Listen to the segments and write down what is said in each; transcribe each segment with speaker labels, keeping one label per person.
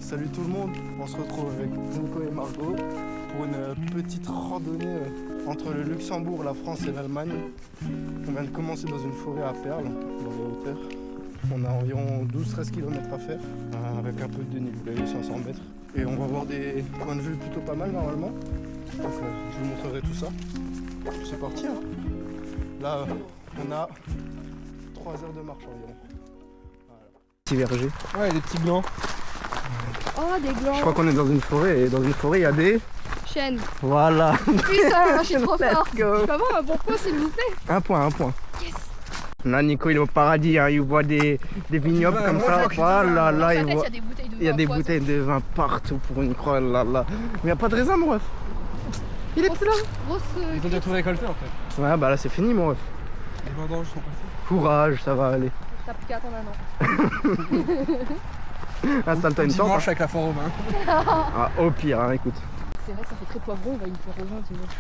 Speaker 1: Salut tout le monde, on se retrouve avec Nico et Margot pour une petite randonnée entre le Luxembourg, la France et l'Allemagne. On vient de commencer dans une forêt à Perles, dans les hauteurs. On a environ 12-13 km à faire, avec un peu de dénivelé, 500 mètres. Et on va voir des points de vue plutôt pas mal normalement. Donc je vous montrerai tout ça. C'est parti hein. Là on a 3 heures de marche environ. Voilà. Petit verger.
Speaker 2: Ouais, des petits glands.
Speaker 3: Oh, des glands.
Speaker 1: Je crois qu'on est dans une forêt et dans une forêt il y a des
Speaker 3: Chênes.
Speaker 1: Voilà.
Speaker 3: Putain, je suis trop
Speaker 1: Let's
Speaker 3: fort.
Speaker 1: go.
Speaker 3: Je peux avoir un bon point s'il vous plaît?
Speaker 1: Un point.
Speaker 3: Yes.
Speaker 1: Là Nico il est au paradis, hein. Il voit des vignobles comme ça. Voilà, là il voit.
Speaker 3: Il y a des bouteilles de vin
Speaker 1: partout pour une croix. Là. Mais il n'y a pas de raisin mon ref. Il est plus là.
Speaker 3: Grosse.
Speaker 2: Ils ont déjà tout récolté en fait.
Speaker 1: Ouais bah là c'est fini mon ref.
Speaker 2: Les vendanges sont passées.
Speaker 1: Courage, ça va aller.
Speaker 3: T'as plus qu'à attendre un an.
Speaker 1: Installe-toi une tente.
Speaker 2: Dimanche avec la foire aux mains.
Speaker 1: Ah, au pire, hein, écoute.
Speaker 3: C'est vrai que ça fait très poivron, on va y faire au vin dimanche.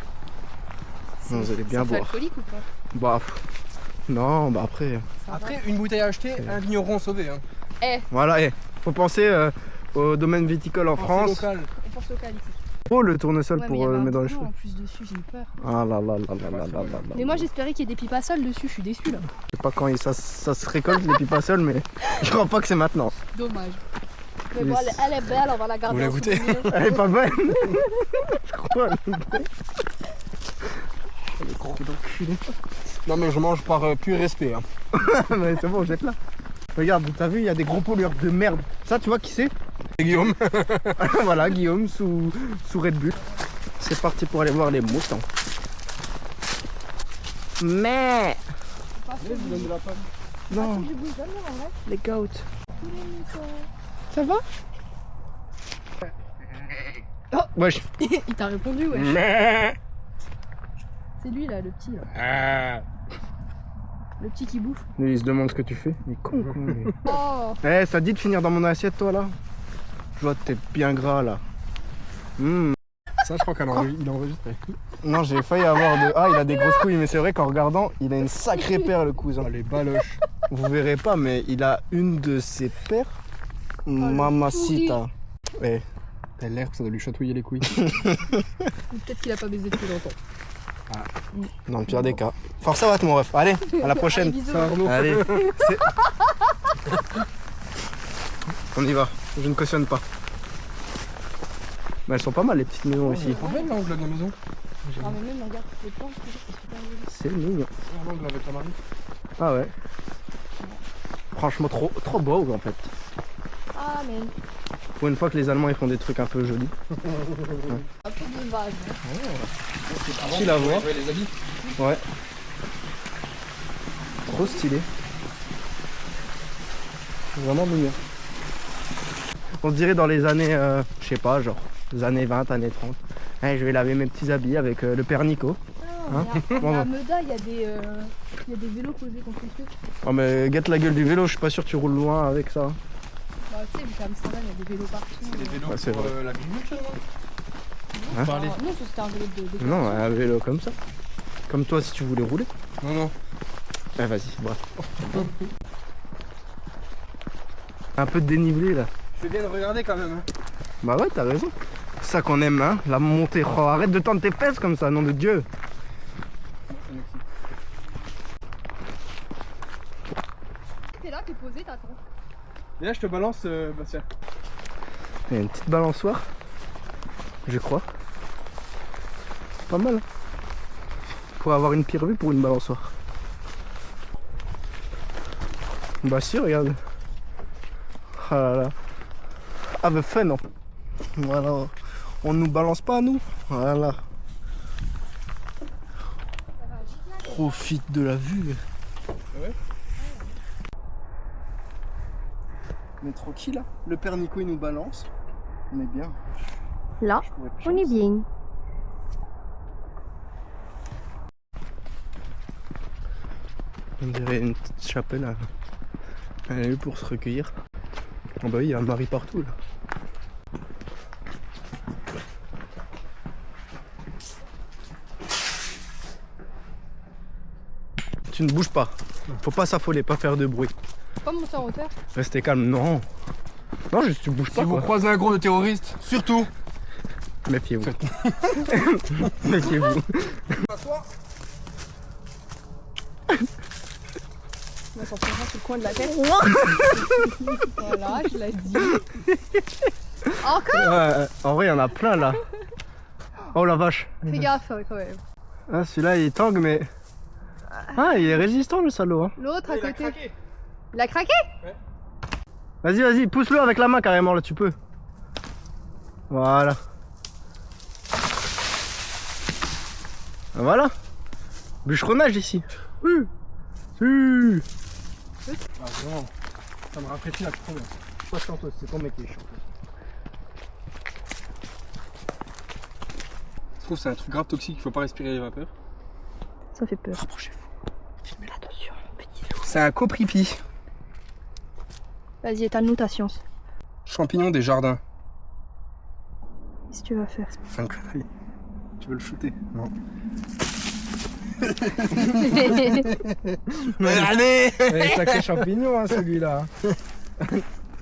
Speaker 1: Vous allez bien
Speaker 3: ça fait
Speaker 1: boire.
Speaker 3: alcoolique ou pas?
Speaker 1: Bah non, bah après.
Speaker 2: Après, une bouteille achetée, un vigneron sauvé. Hein.
Speaker 3: Eh,
Speaker 1: Voilà, faut penser au domaine viticole en France.
Speaker 2: Local.
Speaker 3: on pense local ici.
Speaker 1: Oh le tournesol
Speaker 3: Ouais,
Speaker 1: pour
Speaker 3: mais il y a
Speaker 1: le
Speaker 3: un
Speaker 1: mettre dans les
Speaker 3: boulot
Speaker 1: cheveux.
Speaker 3: en plus dessus, j'ai eu peur.
Speaker 1: Ah là là.
Speaker 3: Mais moi j'espérais qu'il y ait des pipassoles dessus, je suis déçue là.
Speaker 1: Je sais pas quand ça se récolte les pipassoles, mais je crois pas que c'est maintenant.
Speaker 3: Dommage. Mais bon, elle est belle, on va la garder.
Speaker 2: Vous la
Speaker 3: en
Speaker 2: goûtez?
Speaker 3: souvenir.
Speaker 1: Elle est pas bonne. Je crois. Le gros d'enculé.
Speaker 2: Non mais je mange par pur respect. Hein.
Speaker 1: Mais c'est bon, jette-la. Regarde, t'as vu, il y a des gros pollueurs de merde. Ça, tu vois qui c'est?
Speaker 2: Et Guillaume.
Speaker 1: Voilà, Guillaume sous Red Bull. C'est parti pour aller voir les moutons. Mais non,
Speaker 3: Je bouge jamais en vrai.
Speaker 1: les goats.
Speaker 3: Tous les moutons.
Speaker 1: Ça va? Oh, wesh.
Speaker 3: Il t'a répondu, ouais.
Speaker 1: Mais
Speaker 3: C'est lui là, le petit là. Le petit qui bouffe.
Speaker 1: lui, il se demande ce que tu fais. Il est con, quoi. lui.
Speaker 3: Oh,
Speaker 1: Eh, ça te dit de finir dans mon assiette, toi, là? Je vois que t'es bien gras, là.
Speaker 2: Ça, je crois qu'il a enregistré.
Speaker 1: Non, j'ai failli avoir de... Ah, il a des grosses couilles, mais c'est vrai qu'en regardant, il a une sacrée paire, le cousin.
Speaker 2: Oh, les baloches.
Speaker 1: Vous verrez pas, mais il a une de ses paires. Mamacita. Eh,
Speaker 2: T'as l'air que ça doit lui chatouiller les couilles.
Speaker 3: ou peut-être qu'il a pas baisé depuis longtemps.
Speaker 1: dans le pire des cas. Force à battre, mon ref. Allez, à la prochaine.
Speaker 3: Allez, bisous.
Speaker 2: Ça, Arnaud.
Speaker 1: Allez. On y va. Je ne cautionne pas. Mais elles sont pas mal, les petites maisons ici.
Speaker 2: C'est belle l'angle de la maison.
Speaker 3: Ah, mais même, regarde, les planches, c'est super joli.
Speaker 1: C'est mignon.
Speaker 2: L'angle avec la marine.
Speaker 1: Ah ouais. Franchement, trop beau, en fait.
Speaker 3: Ah, mais
Speaker 1: Pour une fois que les Allemands ils font des trucs un peu jolis.
Speaker 3: un peu de vase.
Speaker 1: Stylé à voir.
Speaker 2: Ouais, les habits.
Speaker 1: Ouais. Trop stylé. Vraiment mignon. On se dirait dans les années, je sais pas, genre, les années 20, années 30. Eh, je vais laver mes petits habits avec le père Nico.
Speaker 3: Ah,
Speaker 1: Hein
Speaker 3: mais
Speaker 1: Bon,
Speaker 3: à
Speaker 1: bah.
Speaker 3: Meda, il y a des vélos posés contre les feux.
Speaker 1: Oh mais guette la gueule du vélo, je suis pas sûr que tu roules loin avec ça.
Speaker 3: Bah, tu sais, vu qu'à Amsterdam, il y a des vélos partout.
Speaker 2: C'est des vélos
Speaker 1: Ouais, c'est
Speaker 2: pour
Speaker 1: vrai.
Speaker 2: l'agriculture, non?
Speaker 1: Hein
Speaker 2: Parler.
Speaker 3: Non, ça, c'était un vélo de
Speaker 1: Non, un vélo comme ça. Comme toi si tu voulais rouler.
Speaker 2: Non.
Speaker 1: Ah vas-y, bref. Un peu de dénivelé là.
Speaker 2: Je fais bien de regarder quand même. Hein.
Speaker 1: Bah ouais, t'as raison. C'est ça qu'on aime, hein, la montée. Oh, arrête de tendre tes fesses comme ça, nom de Dieu.
Speaker 3: T'es là, t'es posé, t'attends.
Speaker 2: Et là, je te balance, Bastien.
Speaker 1: Il y a une petite balançoire, je crois. Pas mal. Pour avoir une pire vue pour une balançoire. Bah si, regarde. Ah là là. Have fun. Hein. Voilà. On nous balance pas, nous. Voilà. Profite de la vue.
Speaker 2: Ouais.
Speaker 1: Mais tranquille, hein. Le père Nico il nous balance. On est bien.
Speaker 3: Là,
Speaker 1: Je pourrais plus
Speaker 3: on est
Speaker 1: chance.
Speaker 3: bien.
Speaker 1: On dirait une petite chapelle. Là. Elle est là pour se recueillir. Oh bah oui, il y a un mari partout là. Tu ne bouges pas. Faut pas s'affoler, pas faire de bruit.
Speaker 3: Faut pas monter en hauteur.
Speaker 1: Restez calme, non.
Speaker 2: Non, juste tu bouges pas.
Speaker 4: Si vous
Speaker 2: quoi.
Speaker 4: croisez un groupe de terroristes, surtout,
Speaker 2: Méfiez-vous. Méfiez-vous.
Speaker 3: On va s'en prendre sur le coin de la tête. Voilà, je l'ai dit. Encore?
Speaker 2: Ouais, en vrai, il y en a plein là. Oh la vache.
Speaker 3: Fais gaffe quand même.
Speaker 2: Ah, celui-là, il tangue, mais. Ah, il est résistant le salaud. Hein.
Speaker 3: L'autre à côté. Il a craqué?
Speaker 2: Vas-y, vas-y, pousse-le avec la main carrément là, tu peux. Voilà. Voilà. Bûcheronnage ici. Oui. Si. Ah, vraiment. Ça me rafraîchit la trop bien. Toi, chanteuse, c'est ton mec qui est chanteuse.
Speaker 4: je trouve que c'est un truc grave toxique, il faut pas respirer les vapeurs.
Speaker 3: Ça fait peur.
Speaker 2: Rapprochez-vous.
Speaker 3: Filmez l'attention, petit loup.
Speaker 4: C'est un copripi.
Speaker 3: Vas-y, étale-nous ta science.
Speaker 4: Champignon des jardins.
Speaker 3: Qu'est-ce que tu vas faire?
Speaker 2: C'est une connerie. Tu veux le shooter? Non.
Speaker 4: Allez.
Speaker 2: Sacré champignon, hein, celui-là.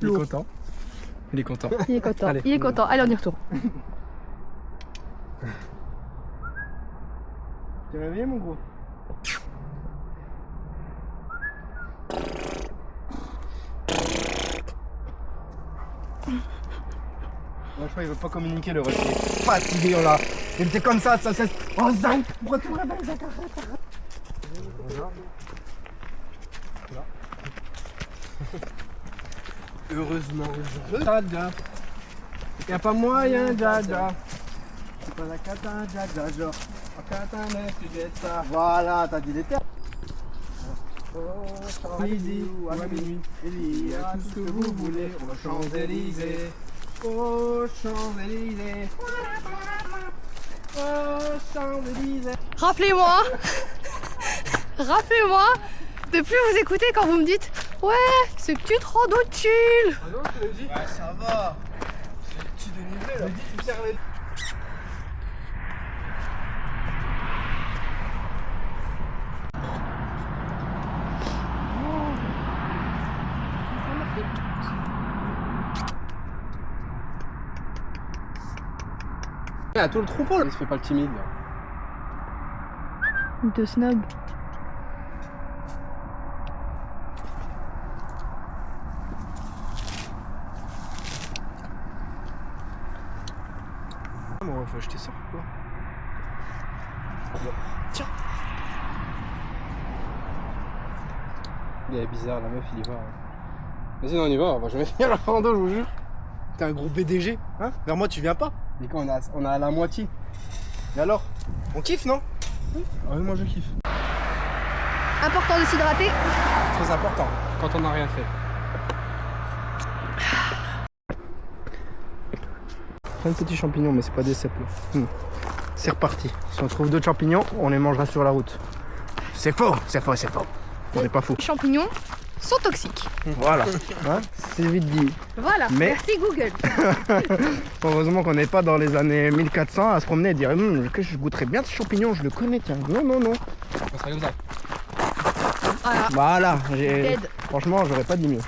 Speaker 2: Il est content. Il est content.
Speaker 3: Il est content.
Speaker 2: Allez.
Speaker 3: Il est content. Allez, on y retourne.
Speaker 2: T'es réveillé, mon gros? Moi, je crois qu'il veut pas communiquer le reste. Il est fatigué, là. Il était comme ça cesse. Oh, Zach, pourquoi tu me réveilles, Zach?
Speaker 4: Heureusement.
Speaker 2: Dada. Y'a pas moyen, Dada. C'est pas la cata, Dada, genre. La cata, tu dis ça. Voilà, t'as dit les termes. Midi ou à minuit, il y a tout ce que vous voulez aux Champs-Élysées. Aux Champs-Élysées. Aux Champs-Élysées.
Speaker 3: Rappelez-moi, rappelez-moi de plus vous écouter quand vous me dites ouais, c'est petite rando chill.
Speaker 4: Ah non, je te l'ai dit.
Speaker 2: Ouais, ça va. C'est le petit dénivelé là.
Speaker 4: Tu me servais. À tout le troupeau là. Il se fait pas le timide là.
Speaker 3: Il te snob.
Speaker 2: Bon, faut acheter ça. Tiens.
Speaker 4: Il est bizarre, la meuf il y va. Vas-y, on y va, on va jamais finir la rando, je vous jure.
Speaker 2: T'es un gros BDG, hein? Vers moi, tu viens pas?
Speaker 4: Et quand on a la moitié.
Speaker 2: Et alors? On kiffe, non?
Speaker 4: Ah oui, moi je kiffe.
Speaker 3: Important de s'hydrater.
Speaker 4: Très important, quand on n'a rien fait.
Speaker 2: Plein de petits champignons, mais c'est pas des cèpes là. C'est reparti. Si on trouve d'autres champignons, on les mangera sur la route. C'est faux, c'est faux, c'est faux. On n'est pas fou.
Speaker 3: Les champignons sont toxiques.
Speaker 2: Voilà. Hein, c'est vite dit.
Speaker 3: Voilà.
Speaker 2: Mais-
Speaker 3: Merci Google.
Speaker 2: Heureusement qu'on n'est pas dans les années 1400 à se promener et dire que je goûterais bien ce champignon, je le connais, tiens. Non, non, non.
Speaker 4: On serait comme ça.
Speaker 3: Voilà.
Speaker 2: Voilà.
Speaker 3: Dead.
Speaker 2: Franchement, j'aurais pas dit mieux.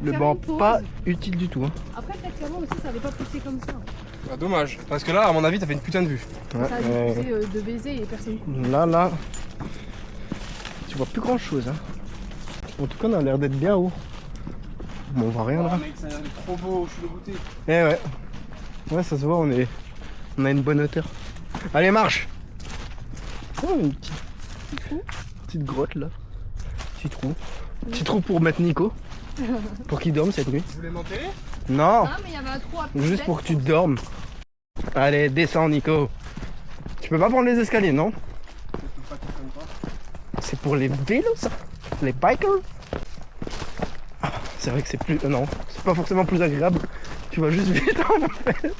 Speaker 2: Le
Speaker 3: Faire
Speaker 2: banc,
Speaker 3: une pause.
Speaker 2: pas utile du tout. Hein.
Speaker 3: Après, peut-être qu'avant aussi, ça n'avait pas poussé comme ça.
Speaker 4: Bah, dommage, parce que là, à mon avis, t'as fait une putain de vue.
Speaker 2: Ouais,
Speaker 3: Ça a dû pousser de baiser et personne.
Speaker 2: là, tu vois plus grand chose. Hein. En tout cas, on a l'air d'être bien haut. Bon, on voit rien là.
Speaker 4: Mec, ça a l'air d'être trop beau, je suis dégoûté.
Speaker 2: Eh ouais. Ouais, ça se voit, on a une bonne hauteur. Allez, marche. Oh, une petite grotte là. Petit trou. Petit trou pour mettre Nico. Pour qu'il dorme cette nuit.
Speaker 4: Vous voulez m'enterrer?
Speaker 2: Non,
Speaker 3: Ah, mais il y avait un trou à
Speaker 2: juste pour que tu dormes. Allez, descends Nico. Tu peux pas prendre les escaliers, non? C'est pour les vélos ça? Les bikers? Ah, c'est vrai que c'est plus... non, c'est pas forcément plus agréable. Tu vas juste vite en fait.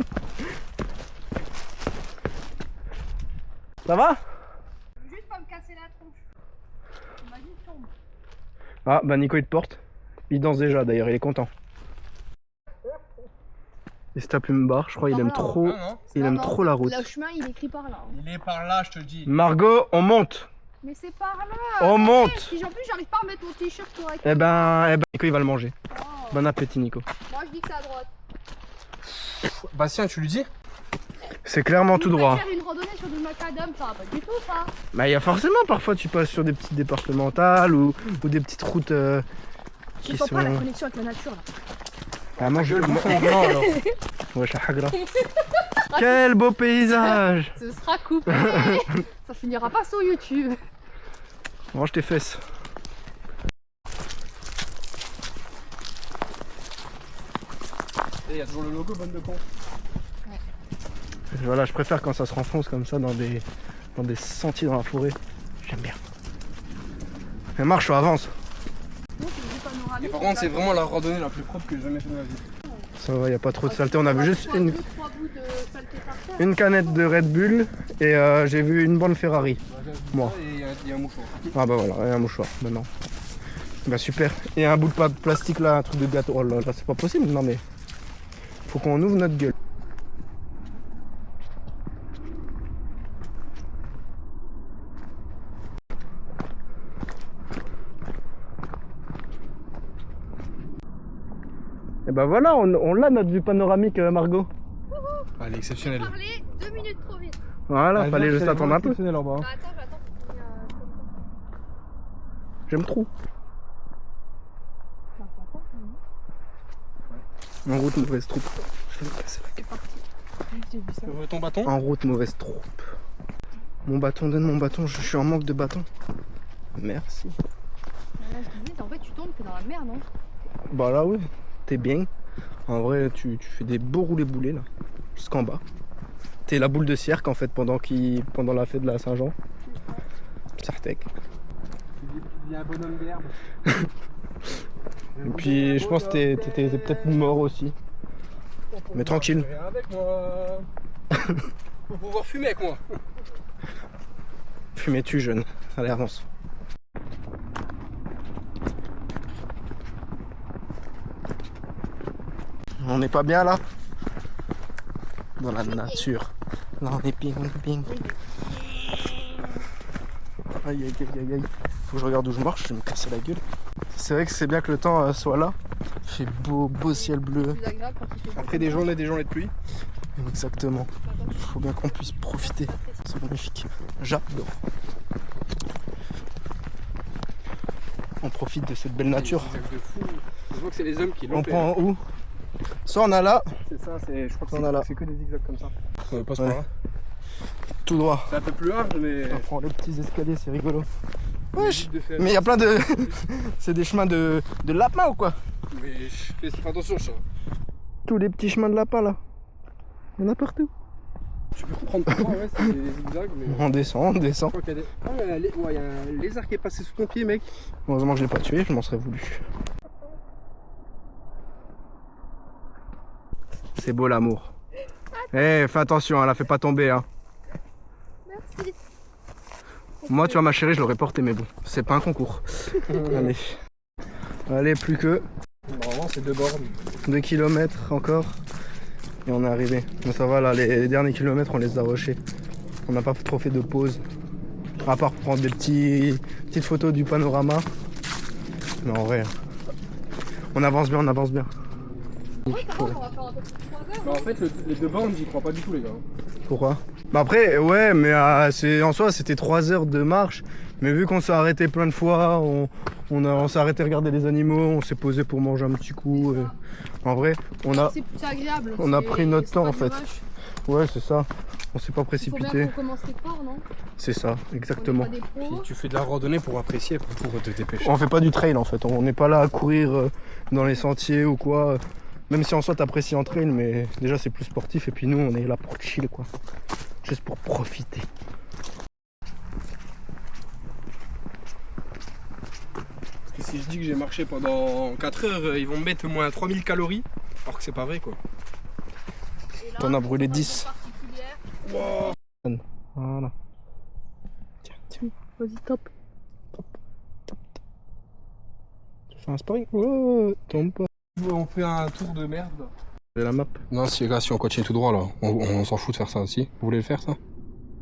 Speaker 2: Ça va?
Speaker 3: Juste pas me casser la tronche. Imagine tombe.
Speaker 2: Ah bah Nico il te porte. Il danse déjà d'ailleurs, il est content. Il se tape une barre, je crois il aime trop. Il aime trop la route.
Speaker 3: Le chemin, il est écrit par là. hein.
Speaker 4: Il est par là, je te le dis.
Speaker 2: Margot, on monte.
Speaker 3: Mais c'est par là.
Speaker 2: On monte.
Speaker 3: Si en plus, j'arrive pas à mettre mon t-shirt correct.
Speaker 2: Eh ben Nico il va le manger.
Speaker 3: Oh.
Speaker 2: Bon appétit, Nico.
Speaker 3: Moi je dis que c'est à droite.
Speaker 4: Bastien, tu lui dis?
Speaker 2: C'est clairement tout droit.
Speaker 3: Faire une randonnée sur du macadam, ça va pas du tout ça.
Speaker 2: Bah, il y a forcément, parfois, tu passes sur des petites départementales ou des petites routes
Speaker 3: Je
Speaker 2: qui
Speaker 3: sens
Speaker 2: sont.
Speaker 3: pas la connexion avec la nature là.
Speaker 2: Ah, moi, je
Speaker 4: Le bouffon blanc alors.
Speaker 2: Ouais, Shahagra. Quel beau paysage!
Speaker 3: Ce sera coupé. Ça finira pas sur YouTube.
Speaker 2: Range tes fesses.
Speaker 4: Et il y a toujours le logo bonne de con.
Speaker 2: Voilà, je préfère quand ça se renfonce comme ça dans des sentiers dans la forêt. J'aime bien. Mais marche, on avance.
Speaker 3: Donc, c'est du panoramique,
Speaker 4: Et par contre, c'est vraiment la randonnée la plus propre que j'ai jamais fait de ma vie.
Speaker 2: Ça va, y a pas trop de saleté. On a vu juste
Speaker 3: Deux, trois bouts de saleté par terre.
Speaker 2: une canette de Red Bull et j'ai vu une bonne Ferrari. Moi.
Speaker 4: Et il y a un mouchoir.
Speaker 2: Ah bah voilà, et un mouchoir maintenant. Bah super. Et un bout de plastique là, un truc de gâteau. Oh là là, c'est pas possible. Non mais. Faut qu'on ouvre notre gueule. Et bah voilà, on l'a notre vue panoramique, Margot.
Speaker 4: Elle est exceptionnelle.
Speaker 3: Parler 2 minutes trop vite.
Speaker 2: Voilà, fallait juste attendre un peu.
Speaker 4: Exceptionnelle en bas.
Speaker 3: Bah, attends, j'attends.
Speaker 2: J'aime trop. En route, mauvaise troupe. Je vais me casser la gueule.
Speaker 3: J'ai vu ça.
Speaker 4: Tu veux ton bâton?
Speaker 2: En route, mauvaise troupe. Mon bâton, donne mon bâton, je suis en manque de bâton. Merci.
Speaker 3: Là, je disais, en fait, tu tombes, t'es dans la merde, non?
Speaker 2: Bah là, oui, t'es bien. En vrai, tu fais des beaux roulés boulets là, jusqu'en bas. T'es la boule de cirque en fait pendant la fête de la Saint-Jean. Sartec.
Speaker 4: Tu deviens un bonhomme d'herbe.
Speaker 2: Et puis je pense que t'étais peut-être mort aussi. Mais tranquille.
Speaker 4: Viens avec moi. Faut pouvoir fumer avec moi.
Speaker 2: Fumais-tu jeune. Allez, avance. On n'est pas bien là? Dans la nature. Là on est bien, on est bien. Aïe aïe aïe aïe aïe. Faut que je regarde où je marche, je vais me casser la gueule. C'est vrai que c'est bien que le temps soit là. Il fait beau ciel bleu.
Speaker 3: Plus agréable quand il fait
Speaker 4: Après des journées de pluie.
Speaker 2: Exactement. Il faut bien qu'on puisse profiter. C'est magnifique. J'adore. On profite de cette belle nature.
Speaker 4: Des zigzags de fou. Je vois que c'est les hommes qui l'ont
Speaker 2: On
Speaker 4: fait.
Speaker 2: prend où? Soit on a là,
Speaker 4: C'est ça, je crois que
Speaker 2: On a là.
Speaker 4: c'est que des zigzags comme ça. Passe
Speaker 2: Ouais.
Speaker 4: par là.
Speaker 2: tout droit.
Speaker 4: C'est un peu plus large, mais.
Speaker 2: On prend les petits escaliers, c'est rigolo.
Speaker 4: on
Speaker 2: Wesh.
Speaker 4: évite de faire-
Speaker 2: Mais il y a plein de. C'est des chemins de lapin ou quoi?
Speaker 4: Mais fais attention, ça.
Speaker 2: Tous les petits chemins de lapin là. Il y en a partout.
Speaker 4: Tu peux reprendre par là, ouais, c'est des zigzags, mais.
Speaker 2: On descend, on descend.
Speaker 4: Je crois qu'il y a des. Ah, ouais, il y a un lézard qui est passé sous ton pied, mec.
Speaker 2: Heureusement que je l'ai pas tué, je m'en serais voulu. C'est beau l'amour. Eh, fais attention, hein, la fais pas tomber. Hein.
Speaker 3: Merci.
Speaker 2: Moi, tu vois, ma chérie, je l'aurais porté, mais bon, c'est pas un concours. Allez. Allez, plus que
Speaker 4: Normalement, c'est 2 bornes.
Speaker 2: 2 km encore. Et on est arrivé. Mais ça va, là, les derniers kilomètres, on les a rushés. On n'a pas trop fait de pause. À part prendre des petites photos du panorama. Mais en vrai, on avance bien, on avance bien.
Speaker 3: Ouais, ça va, on va faire un peu plus de 3 heures.
Speaker 4: Bah, en fait, les 2 bornes, j'y crois pas du tout, les gars.
Speaker 2: Pourquoi? Bah après, ouais, mais en soi, c'était 3 heures de marche. Mais vu qu'on s'est arrêté plein de fois, on s'est arrêté regarder les animaux, on s'est posé pour manger un petit coup. En vrai,
Speaker 3: C'est agréable.
Speaker 2: on a pris notre
Speaker 3: c'est
Speaker 2: temps,
Speaker 3: pas
Speaker 2: en
Speaker 3: du
Speaker 2: fait.
Speaker 3: rush.
Speaker 2: Ouais, c'est ça. On s'est pas
Speaker 3: Il faut bien
Speaker 2: précipité.
Speaker 3: qu'on commence quelque part, non?
Speaker 2: C'est ça, exactement.
Speaker 3: On est pas des pros.
Speaker 4: Puis tu fais de la randonnée pour apprécier, pour te dépêcher.
Speaker 2: On fait pas du trail en fait. On n'est pas là à courir dans les sentiers ou quoi. Même si en soi t'apprécies en trail, mais déjà c'est plus sportif. Et puis nous, on est là pour chill quoi. Juste pour profiter.
Speaker 4: Parce que si je dis que j'ai marché pendant 4 heures, ils vont me mettre au moins 3000 calories. Alors que c'est pas vrai, quoi.
Speaker 3: Et là,
Speaker 2: T'en as brûlé
Speaker 3: on va
Speaker 2: 10.
Speaker 3: une particulière.
Speaker 2: Voilà. Tiens.
Speaker 3: Vas-y, top.
Speaker 2: Tu fais un sparring? Oh, tombe pas.
Speaker 4: On fait un tour de merde, là.
Speaker 2: C'est la map.
Speaker 4: Non, si les gars, si on continue tout droit, là, on s'en fout de faire ça aussi. Vous voulez le faire, ça?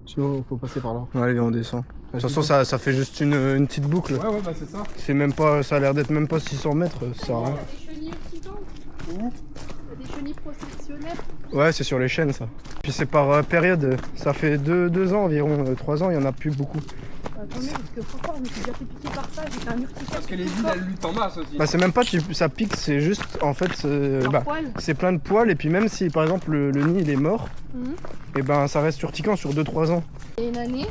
Speaker 4: Sinon, faut passer par là.
Speaker 2: Allez, on descend. De toute façon, ça fait juste une petite boucle.
Speaker 4: Ouais, bah c'est ça.
Speaker 2: C'est même pas, ça a l'air d'être même pas 600 mètres. Ça sert à rien.
Speaker 3: Des chenilles aussi.
Speaker 4: Où?
Speaker 3: Des chenilles processionnaires.
Speaker 2: Ouais, c'est sur les chaînes ça. Puis c'est par période, ça fait 2 ans environ, 3 ans, il y en a plus beaucoup.
Speaker 3: Bah, tant mieux, parce que franchement, je me suis déjà fait piquer par ça, j'ai fait un urticant.
Speaker 4: Parce que les villes elles luttent en masse aussi.
Speaker 2: Bah c'est même pas ça pique, c'est juste en fait c'est plein de poils et puis même si par exemple le nid il est mort, et ben ça reste urticant sur 2-3 ans.
Speaker 3: Et une année,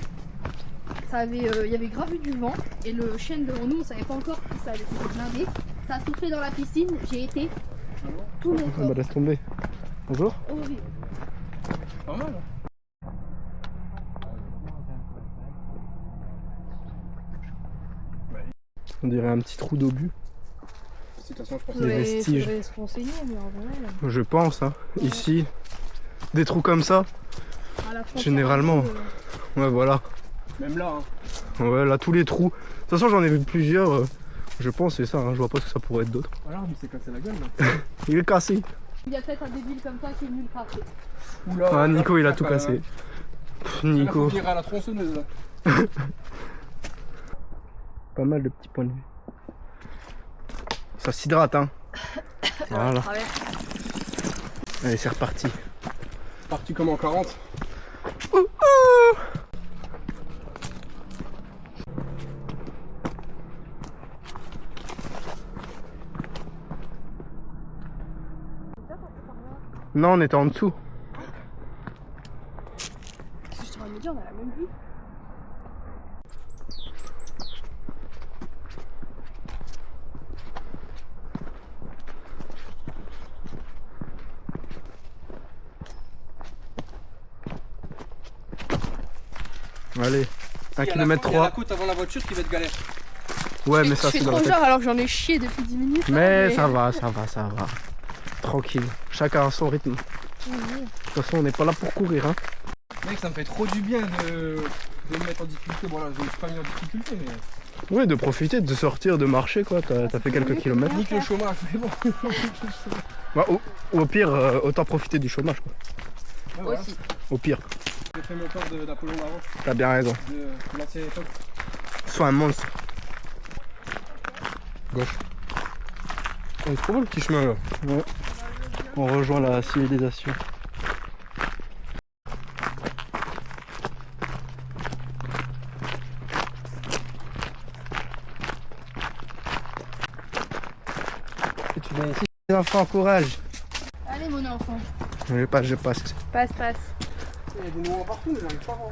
Speaker 3: il y avait grave eu du vent et le chêne devant nous, on savait pas encore si ça allait se blinder. Ça a soufflé dans la piscine, j'ai été tout mon
Speaker 2: Ah bah
Speaker 3: corps.
Speaker 2: laisse tomber. Bonjour.
Speaker 3: Horrible.
Speaker 4: Pas mal.
Speaker 2: On dirait un petit trou d'obus.
Speaker 4: De toute façon, je pense
Speaker 2: Des vestiges.
Speaker 3: Faudrait se renseigner, mais en vrai,
Speaker 2: Je pense, hein. Ici, des trous comme ça,
Speaker 3: à la frontière,
Speaker 2: généralement. Ouais voilà.
Speaker 4: même là. Hein.
Speaker 2: Ouais là tous les trous. De toute façon j'en ai vu plusieurs. Je pense c'est ça, hein. Je vois pas ce que ça pourrait être d'autre.
Speaker 4: Voilà, il s'est cassé la gueule là.
Speaker 2: Il est cassé.
Speaker 3: Il y a peut-être un débile comme ça qui est venu le cracher.
Speaker 4: Oula,
Speaker 2: Ah Nico il a
Speaker 4: là,
Speaker 2: tout
Speaker 4: là,
Speaker 2: cassé.
Speaker 4: Là,
Speaker 2: Nico.
Speaker 4: faut virer à la tronçonneuse là.
Speaker 2: Pas mal de petits points de vue. Ça s'hydrate hein. Voilà. Allez c'est reparti.
Speaker 4: Parti comme en 40.
Speaker 2: Non on était en dessous.
Speaker 3: Je suis en train de me dire, on a la même vue.
Speaker 2: Allez, 1 km
Speaker 4: Il y a la
Speaker 2: 3.
Speaker 4: côte avant la voiture qui va être galère.
Speaker 2: Ouais mais
Speaker 3: Je
Speaker 2: ça
Speaker 3: fais
Speaker 2: c'est dans
Speaker 3: trop
Speaker 2: la tête.
Speaker 3: genre alors que j'en ai chié depuis 10 minutes. là,
Speaker 2: Mais ça va. Tranquille. Chacun à son rythme. De toute façon on n'est pas là pour courir hein.
Speaker 4: Mec, ça me fait trop du bien de me mettre en difficulté. Bon là, je me suis pas mis en difficulté, mais.
Speaker 2: Ouais de profiter, de sortir, de marcher quoi. T'as fait quelques kilomètres.
Speaker 4: Nique le chômage, mais bon.
Speaker 2: Bah, au pire, autant profiter du chômage quoi.
Speaker 4: Ouais, voilà.
Speaker 3: Aussi.
Speaker 2: Au pire,
Speaker 4: J'ai fait mon corps d'Apollon d'avant,
Speaker 2: t'as bien raison.
Speaker 4: de l'ancienne époque.
Speaker 2: Sois un monstre. Gauche. On est trop beau le petit chemin là. Ouais. On rejoint la civilisation. Et tu viens ici. Les enfants, courage.
Speaker 3: Allez mon enfant.
Speaker 2: Je passe.
Speaker 3: Passe.
Speaker 4: Il y a des noirs partout, mais j'arrive pas à voir.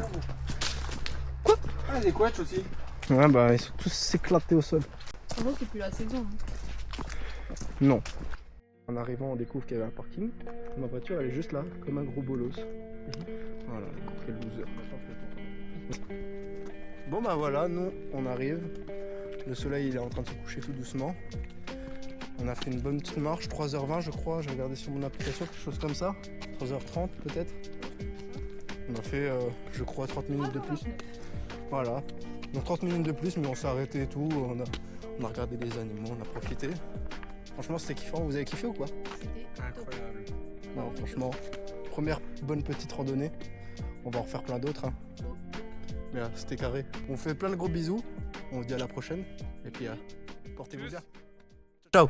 Speaker 4: Quoi? Ah, des couettes aussi.
Speaker 2: Ouais bah ils sont tous éclatés au sol.
Speaker 3: En gros, c'est plus la saison. Hein.
Speaker 2: Non. En arrivant, on découvre qu'il y avait un parking. Ma voiture, elle est juste là, comme un gros bolos. Voilà, quel loser. Bon bah voilà, nous, on arrive. Le soleil, il est en train de se coucher tout doucement. On a fait une bonne petite marche, 3h20 je crois. J'ai regardé sur mon application, quelque chose comme ça. 3h30 peut-être. On a fait, je crois, 30 minutes de plus. Voilà. Donc 30 minutes de plus, mais on s'est arrêté et tout. On a regardé des animaux, on a profité. Franchement, c'était kiffant. Vous avez kiffé ou quoi?
Speaker 3: C'était
Speaker 4: Incroyable.
Speaker 2: Non, franchement, première bonne petite randonnée. On va en refaire plein d'autres. Hein. Mais c'était carré. On fait plein de gros bisous. On vous dit à la prochaine. Et puis, portez-vous bien. Ciao.